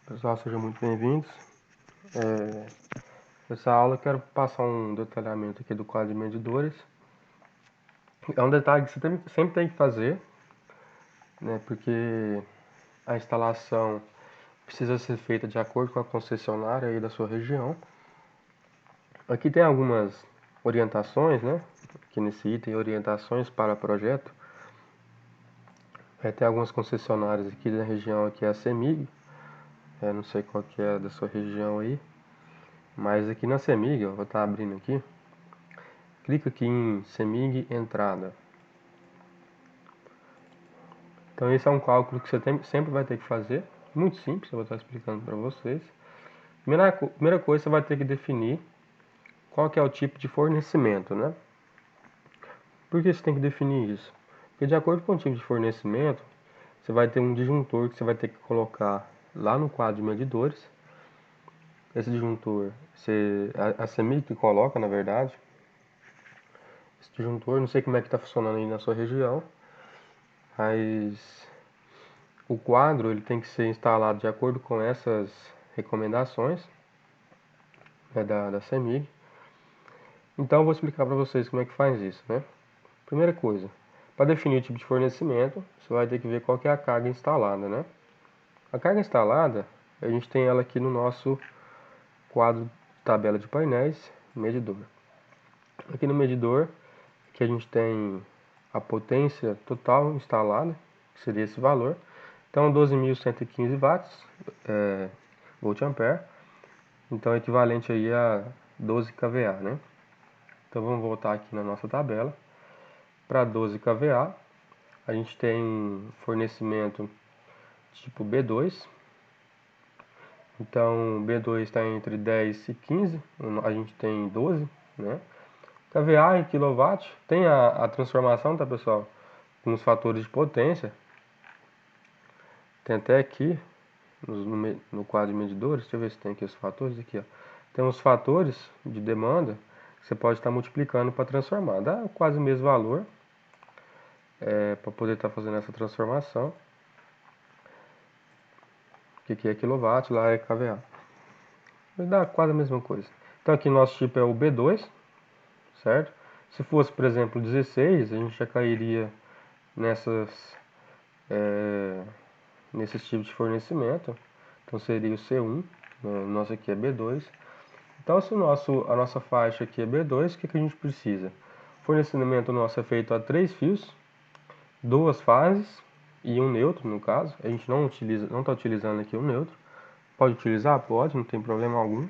Pessoal, sejam muito bem-vindos. Nessa aula eu quero passar um detalhamento aqui do quadro de medidores. É um detalhe que você sempre tem que fazer, né, porque a instalação precisa ser feita de acordo com a concessionária aí da sua região. Aqui tem algumas orientações, né, aqui nesse item, orientações para projeto. Tem algumas concessionárias aqui da região, aqui é a CEMIG, não sei qual que é da sua região aí, mas aqui na CEMIG, ó, vou estar abrindo aqui, clica aqui em CEMIG entrada. Então esse é um cálculo que você sempre vai ter que fazer, muito simples, eu vou estar explicando para vocês. Primeira coisa, você vai ter que definir qual que é o tipo de fornecimento, né? Por que você tem que definir isso? Porque de acordo com o tipo de fornecimento, você vai ter um disjuntor que você vai ter que colocar lá no quadro de medidores. Esse disjuntor, a CEMIG que coloca, na verdade. Esse disjuntor, não sei como é que está funcionando aí na sua região, mas o quadro ele tem que ser instalado de acordo com essas recomendações, né, da CEMIG. Então eu vou explicar para vocês como é que faz isso, né? Primeira coisa, para definir o tipo de fornecimento, você vai ter que ver qual que é a carga instalada, né? A carga instalada, a gente tem ela aqui no nosso quadro tabela de painéis, medidor. Aqui no medidor, que a gente tem a potência total instalada, que seria esse valor. Então 12.115 watts, volt-ampere. Então é equivalente aí a 12 kVA, né? Então vamos voltar aqui na nossa tabela. Para 12 kVA, a gente tem um fornecimento tipo B2. Então B2 está entre 10 e 15, a gente tem 12, né? kVA em kW, tem a transformação, tá pessoal? Com os fatores de potência. Tem até aqui no quadro de medidores, deixa eu ver se tem aqui os fatores, aqui ó. Tem os fatores de demanda que você pode estar multiplicando para transformar, dá quase o mesmo valor para poder estar fazendo essa transformação. Que aqui é quilowatt, lá é kVA. Vai dar quase a mesma coisa. Então aqui nosso tipo é o B2, certo? Se fosse, por exemplo, 16, a gente já cairia nesses tipos de fornecimento. Então seria o C1, né? O nosso aqui é B2. Então se a nossa faixa aqui é B2, o que a gente precisa? O fornecimento nosso é feito a 3 fios, 2 fases e um neutro, no caso. A gente não está utilizando aqui o neutro. Pode utilizar? Pode, não tem problema algum.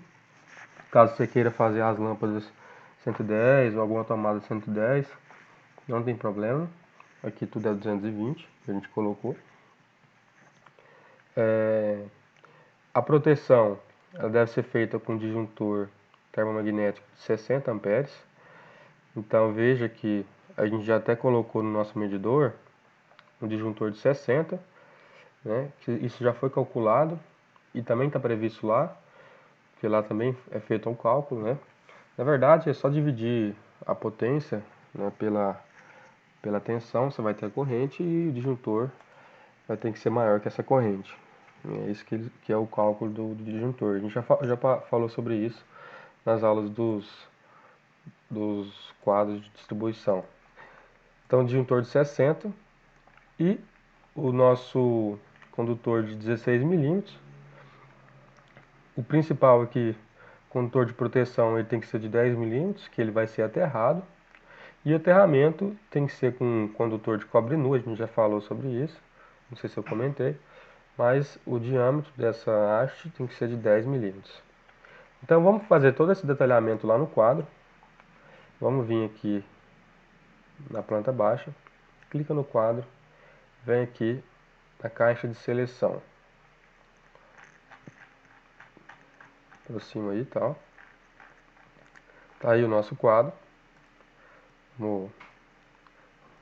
Caso você queira fazer as lâmpadas 110 ou alguma tomada 110, não tem problema. Aqui tudo é 220, que a gente colocou. A proteção ela deve ser feita com disjuntor termomagnético de 60 amperes. Então veja que a gente já até colocou no nosso medidor um disjuntor de 60, né? Isso já foi calculado e também está previsto lá, que lá também é feito um cálculo, né? Na verdade é só dividir a potência, né, pela tensão, você vai ter a corrente e o disjuntor vai ter que ser maior que essa corrente. É isso que é o cálculo do disjuntor. A gente já falou sobre isso nas aulas dos quadros de distribuição. Então, disjuntor de 60 e o nosso condutor de 16 milímetros. O principal aqui, condutor de proteção, ele tem que ser de 10 milímetros, que ele vai ser aterrado. E o aterramento tem que ser com um condutor de cobre nu, a gente já falou sobre isso, não sei se eu comentei, mas o diâmetro dessa haste tem que ser de 10 milímetros. Então vamos fazer todo esse detalhamento lá no quadro. Vamos vir aqui na planta baixa, clica no quadro, vem aqui na caixa de seleção. Aproxima aí e tal. Tá aí o nosso quadro. Vamos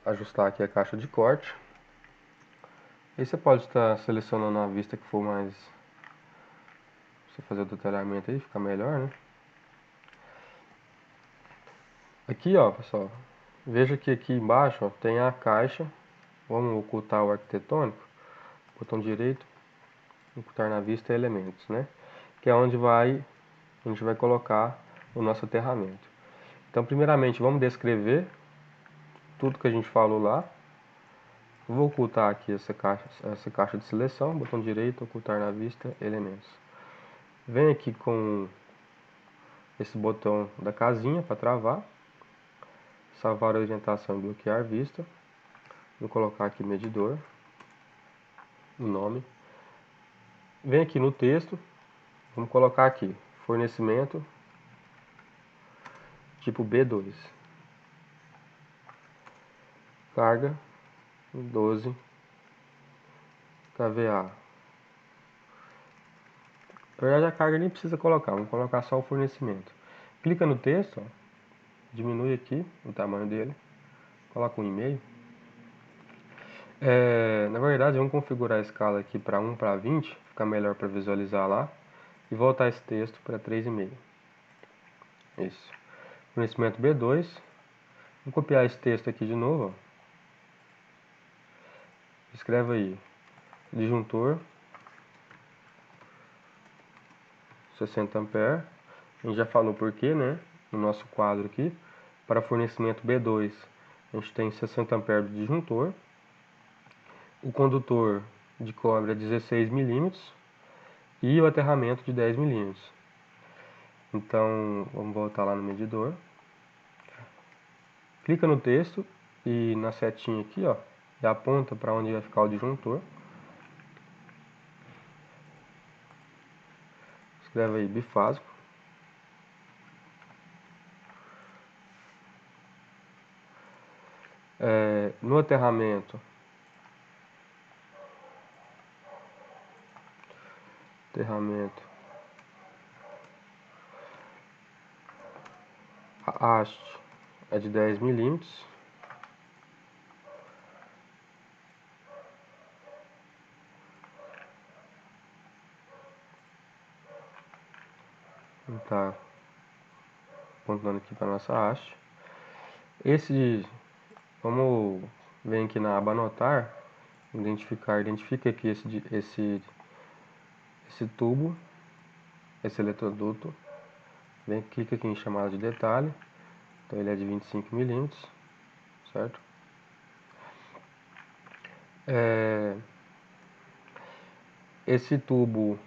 ajustar aqui a caixa de corte. Aí você pode estar selecionando a vista que for mais... Você fazer o detalhamento aí, fica melhor, né? Aqui, ó, pessoal, veja que aqui embaixo, ó, tem a caixa. Vamos ocultar o arquitetônico. Botão direito, ocultar na vista elementos, né? Que é onde a gente vai colocar o nosso aterramento. Então, primeiramente, vamos descrever tudo que a gente falou lá. Vou ocultar aqui essa caixa de seleção, botão direito, ocultar na vista, elementos. Vem aqui com esse botão da casinha para travar, salvar a orientação e bloquear vista. Vou colocar aqui medidor, o nome. Vem aqui no texto, vamos colocar aqui, fornecimento, tipo B2. Carga, 12 kVA. Na verdade a carga nem precisa colocar, vamos colocar só o fornecimento. Clica no texto, ó, diminui aqui o tamanho dele, coloca 1,5. Na verdade vamos configurar a escala aqui para 1:20, fica melhor para visualizar lá. E voltar esse texto para 3,5. Isso. Fornecimento B2. Vou copiar esse texto aqui de novo, ó. Escreve aí, disjuntor 60 ampere. A gente já falou por quê, né? No nosso quadro aqui. Para fornecimento B2, a gente tem 60 ampere do disjuntor. O condutor de cobre é 16 milímetros e o aterramento de 10 milímetros. Então, vamos voltar lá no medidor. Clica no texto e na setinha aqui, ó, e aponta para onde vai ficar o disjuntor. Escreve aí bifásico. No aterramento, a haste é de 10 milímetros. Tá apontando aqui para nossa haste. Vamos ver aqui na aba anotar, identifica aqui esse tubo, esse eletroduto. Clica aqui em chamada de detalhe. Então ele é de 25 milímetros, certo? Esse tubo,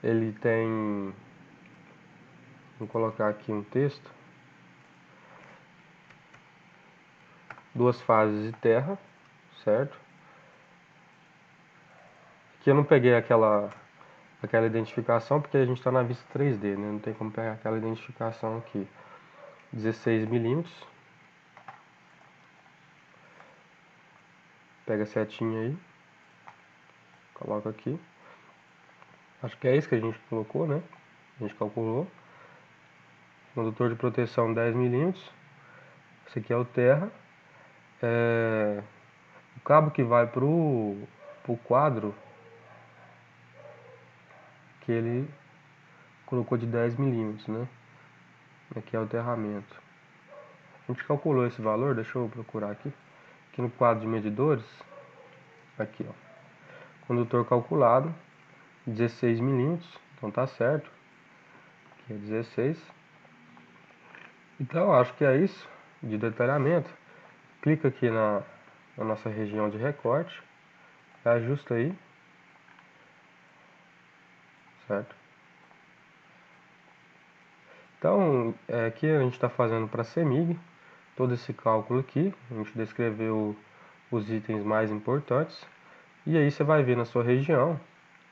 ele tem, vou colocar aqui um texto, 2 fases de terra, certo? Aqui eu não peguei aquela identificação porque a gente está na vista 3D, né? Não tem como pegar aquela identificação aqui. 16 milímetros. Pega a setinha aí. Coloca aqui. Acho que é isso que a gente colocou, né? A gente calculou. Condutor de proteção 10 milímetros. Esse aqui é o terra. O cabo que vai pro quadro, que ele colocou de 10 milímetros, né? Aqui é o aterramento. A gente calculou esse valor, deixa eu procurar aqui. Aqui no quadro de medidores, aqui ó, condutor calculado, 16 milímetros, então tá certo. Aqui é 16. Então acho que é isso de detalhamento. Clica aqui na nossa região de recorte, ajusta aí, certo? Então aqui a gente está fazendo para CEMIG todo esse cálculo aqui. A gente descreveu os itens mais importantes. E aí você vai ver na sua região,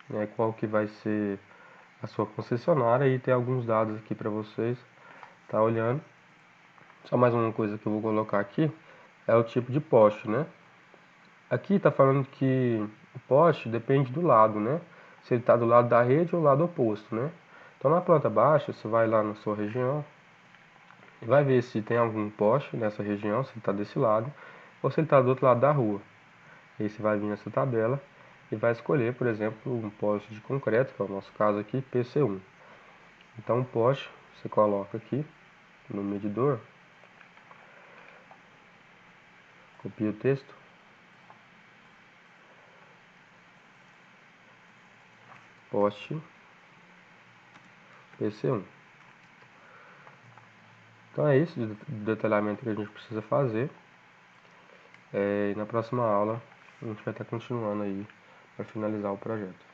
né, qual que vai ser a sua concessionária, e tem alguns dados aqui para vocês tá olhando. Só mais uma coisa que eu vou colocar aqui é o tipo de poste, né? Aqui está falando que o poste depende do lado, né? Se ele está do lado da rede ou do lado oposto, né? Então na planta baixa você vai lá na sua região e vai ver se tem algum poste nessa região, se ele está desse lado ou se ele está do outro lado da rua. Aí você vai vir nessa tabela e vai escolher, por exemplo, um poste de concreto, que é o nosso caso aqui, PC1. Então, um poste, você coloca aqui no medidor, copia o texto, poste PC1. Então é isso de detalhamento que a gente precisa fazer. E na próxima aula a gente vai estar continuando aí para finalizar o projeto.